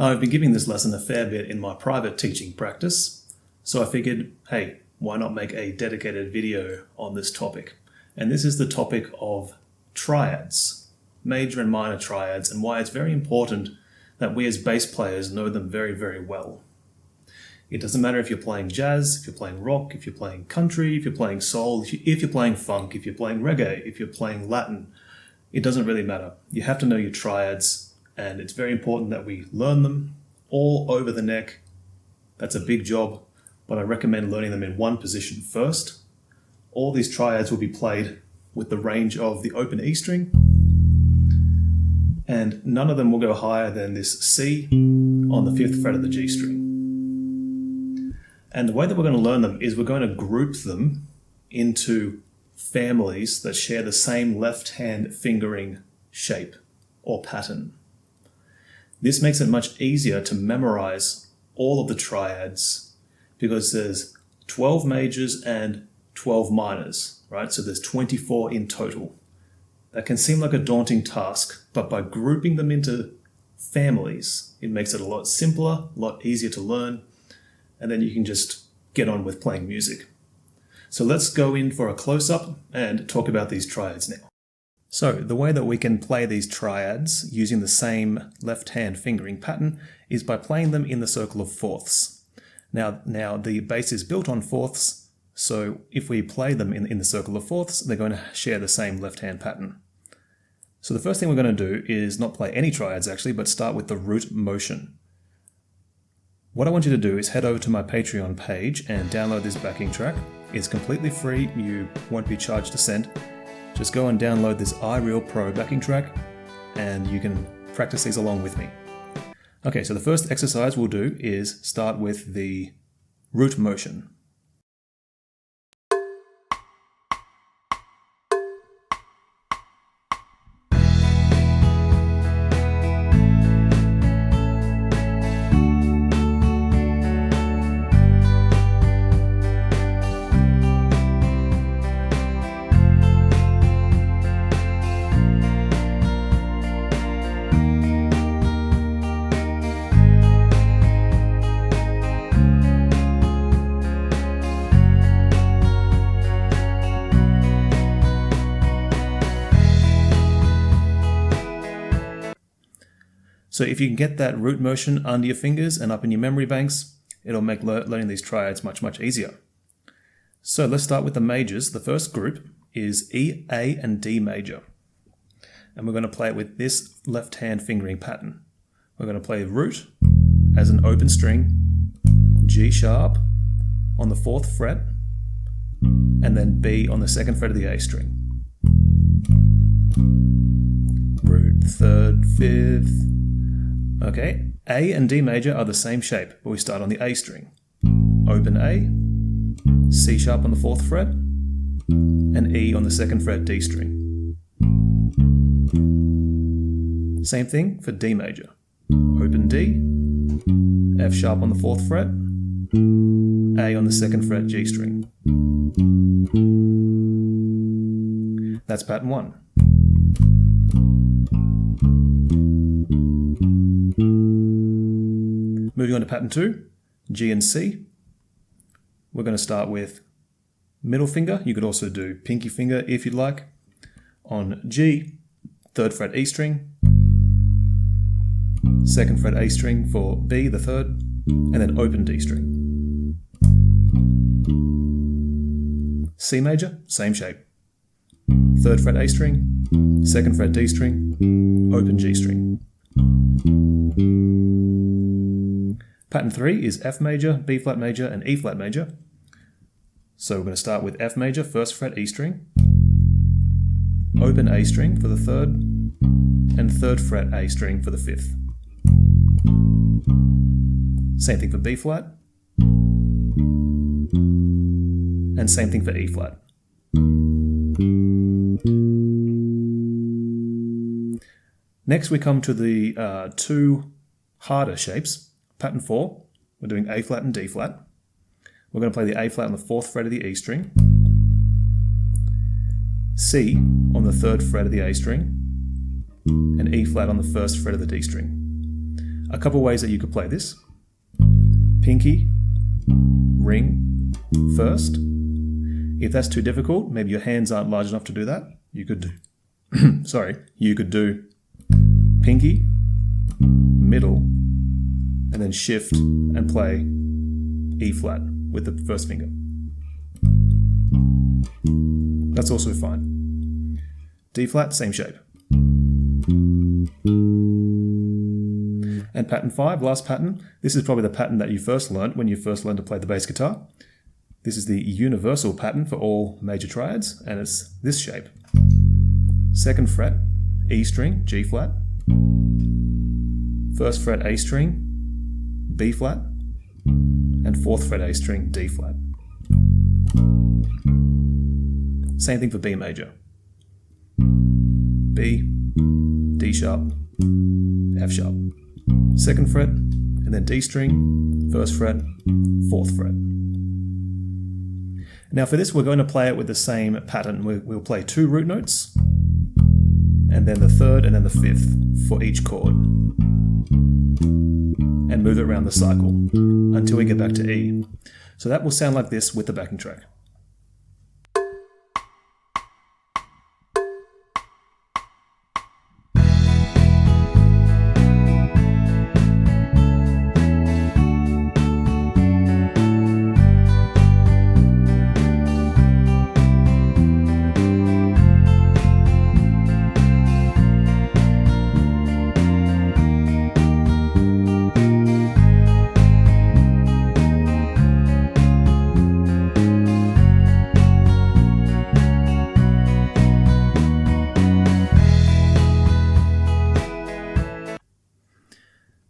I've been giving this lesson a fair bit in my private teaching practice, so I figured, hey, why not make a dedicated video on this topic? And this is the topic of triads, major and minor triads, and why it's very important that we as bass players know them very, very well. It doesn't matter if you're playing jazz, if you're playing rock, if you're playing country, if you're playing soul, if you're playing funk, if you're playing reggae, if you're playing Latin. It doesn't really matter. You have to know your triads, and it's very important that we learn them all over the neck. That's a big job, but I recommend learning them in one position first. All these triads will be played with the range of the open E string, and none of them will go higher than this C on the 5th fret of the G string. And the way that we're going to learn them is we're going to group them into families that share the same left-hand fingering shape or pattern. This makes it much easier to memorize all of the triads because there's 12 majors and 12 minors, right? So there's 24 in total. That can seem like a daunting task, but by grouping them into families, it makes it a lot simpler, a lot easier to learn, and then you can just get on with playing music. So let's go in for a close-up and talk about these triads now. So the way that we can play these triads using the same left-hand fingering pattern is by playing them in the circle of fourths. Now the bass is built on fourths, so if we play them in the circle of fourths, they're going to share the same left-hand pattern. So the first thing we're going to do is not play any triads actually, but start with the root motion. What I want you to do is head over to my Patreon page and download this backing track. It's completely free, you won't be charged a cent. Just go and download this iReal Pro backing track and you can practice these along with me. Okay, so the first exercise we'll do is start with the root motion. So if you can get that root motion under your fingers and up in your memory banks, it'll make learning these triads much, much easier. So let's start with the majors. The first group is E, A, and D major. And we're going to play it with this left-hand fingering pattern. We're going to play root as an open string, G sharp on the 4th fret, and then B on the 2nd fret of the A string. Root, 3rd, 5th. Okay, A and D major are the same shape, but we start on the A string. Open A, C sharp on the 4th fret, and E on the 2nd fret D string. Same thing for D major. Open D, F sharp on the 4th fret, A on the 2nd fret G string. That's pattern 1. Moving on to pattern 2, G and C. We're going to start with middle finger. You could also do pinky finger if you'd like. On G, 3rd fret E string, 2nd fret A string for B, the 3rd, and then open D string. C major, same shape. 3rd fret A string, 2nd fret D string, open G string. Pattern 3 is F major, B flat major, and E flat major. So we're going to start with F major, 1st fret E string, open A string for the 3rd, and 3rd fret A string for the 5th. Same thing for B flat, and same thing for E flat. Next we come to the two harder shapes. Pattern 4, we're doing A flat and D flat. We're going to play the A flat on the 4th fret of the E string, C on the 3rd fret of the A string, and E flat on the 1st fret of the D string. a couple ways that you could play this. Pinky, ring, first. If that's too difficult, maybe your hands aren't large enough to do that, you could do, you could do pinky, middle, and then shift and play E flat with the first finger. That's also fine. D flat, same shape. And pattern 5, last pattern. This is probably the pattern that you first learned when you first learned to play the bass guitar. This is the universal pattern for all major triads, and it's this shape. 2nd fret, E string, G flat. 1st fret, A string, B flat. And 4th fret, A string, D flat. Same thing for B major. B, D sharp, F sharp. 2nd fret, and then D string, 1st fret, 4th fret. Now for this, we're going to play it with the same pattern. We'll play 2 root notes, and then the 3rd and then the 5th for each chord. And move it around the cycle until we get back to E. So that will sound like this with the backing track.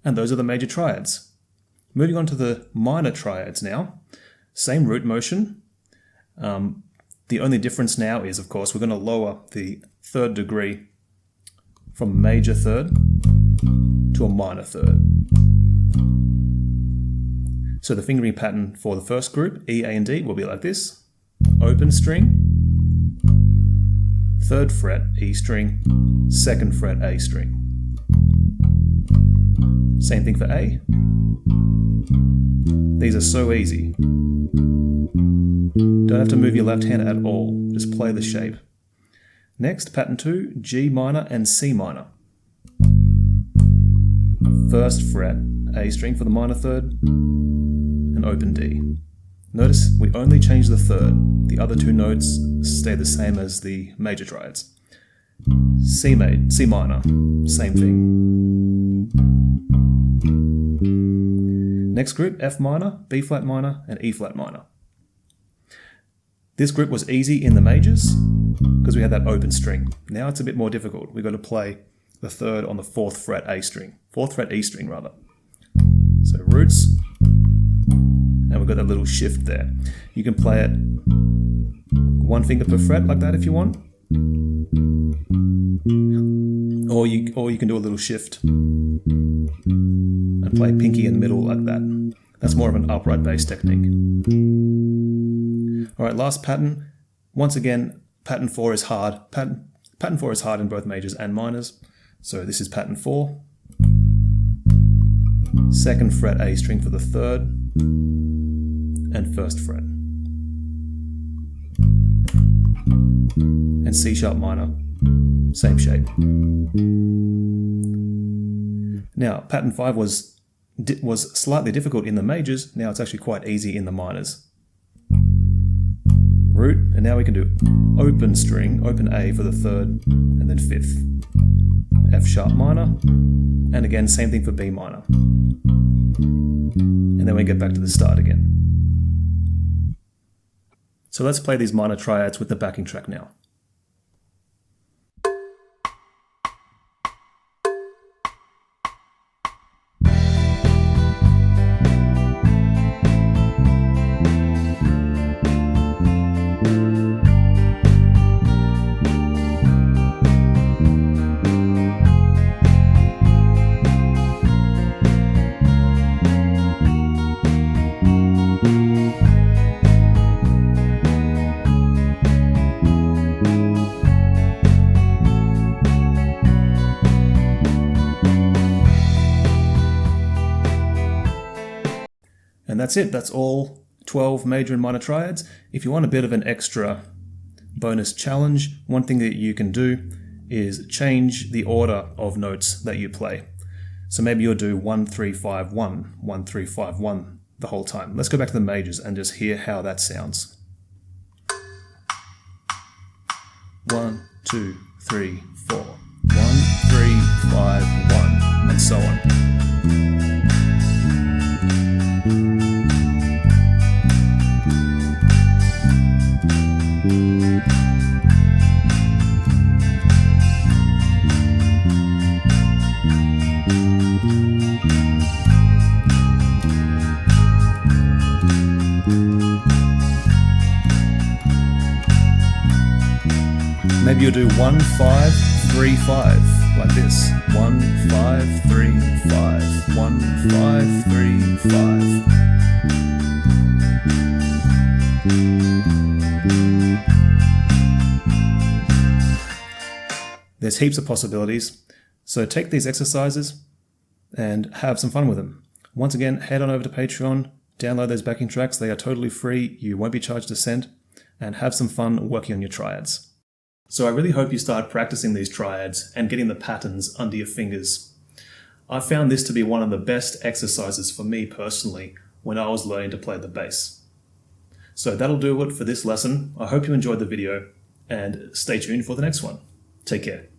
And those are the major triads. Moving on to the minor triads now. Same root motion. The only difference now is, of course, we're going to lower the 3rd degree from major 3rd to a minor 3rd. So the fingering pattern for the first group, E, A, and D, will be like this. Open string, 3rd fret, E string, 2nd fret, A string. Same thing for A. These are so easy. Don't have to move your left hand at all, just play the shape. Next, pattern 2, G minor and C minor. 1st fret, A string for the minor 3rd, and open D. Notice we only change the 3rd. The other 2 notes stay the same as the major triads. C minor, same thing. Next group, F minor, B flat minor, and E flat minor. This group was easy in the majors because we had that open string. Now it's a bit more difficult. We've got to play the 3rd on the 4th fret A string, 4th fret E string rather. So roots, and we've got that little shift there. You can play it 1 finger per fret like that if you want. Or you can do a little shift and play pinky in the middle like that. That's more of an upright bass technique. Alright, last pattern. Once again, pattern 4 is hard. Pattern 4 is hard in both majors and minors. So this is pattern 4. 2nd fret A string for the 3rd and 1st fret. And C sharp minor, same shape. Now, pattern 5 was slightly difficult in the majors. Now it's actually quite easy in the minors. Root, and now we can do open string, open A for the 3rd, and then 5th. F sharp minor, and again, same thing for B minor. And then we get back to the start again. So let's play these minor triads with the backing track now. And that's it. That's all 12 major and minor triads. If you want a bit of an extra bonus challenge, one thing that you can do is change the order of notes that you play. So maybe you'll do 1, 3, 5, 1, 1, 3, 5, 1 the whole time. Let's go back to the majors and just hear how that sounds. 1, 2, 3, 4. 1, 3, 5, 1, and so on. Maybe you'll do 1, 5, 3, 5, like this. 1, 5, 3, 5. 1, 5, 3, 5. There's heaps of possibilities, so take these exercises and have some fun with them. Once again, head on over to Patreon, download those backing tracks. They are totally free, you won't be charged a cent, and have some fun working on your triads. So I really hope you start practicing these triads and getting the patterns under your fingers. I found this to be one of the best exercises for me personally when I was learning to play the bass. So that'll do it for this lesson. I hope you enjoyed the video and stay tuned for the next one. Take care.